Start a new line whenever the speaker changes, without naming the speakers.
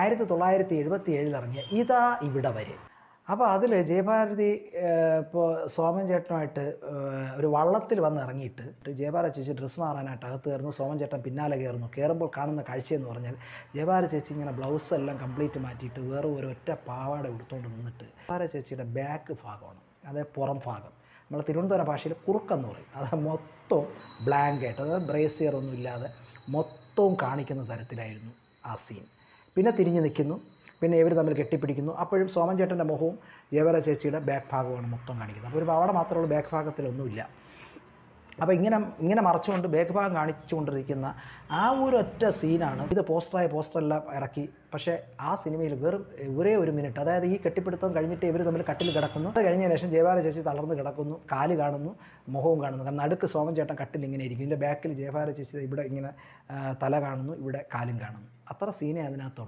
1977 ഇറങ്ങിയ ഇതാ ഇവിടെ വരെ. അപ്പോൾ അതിൽ ജയഭാരതി ഇപ്പോൾ സോമൻ ചേട്ടനുമായിട്ട് ഒരു വള്ളത്തിൽ വന്ന് ഇറങ്ങിയിട്ട് ജയഭാരതി ചേച്ചി ഡ്രസ്സ് മാറാനായിട്ട് അകത്ത് കയറുന്നു. സോമൻ ചേട്ടൻ പിന്നാലെ കയറുമ്പോൾ കാണുന്ന കാഴ്ചയെന്ന് പറഞ്ഞാൽ ജയഭാരതി ചേച്ചി ഇങ്ങനെ ബ്ലൗസ് എല്ലാം കംപ്ലീറ്റ് മാറ്റിയിട്ട് വേറെ ഒരൊറ്റ പാവാട എടുത്തുകൊണ്ട് നിന്നിട്ട് ജയഭാരതി ചേച്ചിയുടെ ബാക്ക് ഭാഗമാണ്, അതായത് പുറം ഭാഗം, നമ്മൾ തിരുവനന്തപുരം ഭാഷയിൽ കുറുക്കെന്ന് പറയും, അത് മൊത്തം ബ്ലാങ്കായിട്ട്, അതായത് ബ്രേസിയർ ഒന്നും ഇല്ലാതെ മൊത്തവും കാണിക്കുന്ന തരത്തിലായിരുന്നു ആ സീൻ. പിന്നെ തിരിഞ്ഞ് നിൽക്കുന്നു, പിന്നെ ഇവർ തമ്മിൽ കെട്ടിപ്പിടിക്കുന്നു. അപ്പോഴും സോമൻ ചേട്ടൻ്റെ മുഖവും ജയഭാരതി ചേച്ചിയുടെ ബാക്ക് ഭാഗമാണ് മൊത്തം കാണിക്കുന്നത്. അപ്പോൾ ഒരു പാവാട മാത്രമുള്ള ബാക്ക് ഭാഗത്തിലൊന്നുമില്ല. അപ്പോൾ ഇങ്ങനെ മറച്ചുകൊണ്ട് ബാക്ക് ഭാഗം കാണിച്ചുകൊണ്ടിരിക്കുന്ന ആ ഒരൊറ്റ സീനാണ്. ഇത് പോസ്റ്ററെല്ലാം ഇറക്കി. പക്ഷേ ആ സിനിമയിൽ വെറും ഒരേ ഒരു മിനിറ്റ്, അതായത് ഈ കെട്ടിപ്പിടുത്തം കഴിഞ്ഞിട്ട് ഇവർ തമ്മിൽ കട്ടിൽ കിടക്കുന്നു. അത് കഴിഞ്ഞ ശേഷം ജയഭാരതി ചേച്ചി തളർന്ന് കിടക്കുന്നു, കാല് കാണുന്നു, മുഖവും കാണുന്നു. കാരണം നടുക്ക് സോമൻ ചേട്ടൻ കട്ടിൽ ഇങ്ങനെ ഇരിക്കും, ഇതിൻ്റെ ബാക്കിൽ ജയഭാരതി ചേച്ചി ഇവിടെ ഇങ്ങനെ തല കാണുന്നു, ഇവിടെ കാലും കാണുന്നു. അത്ര സീനേ അതിനകത്തുള്ളൂ.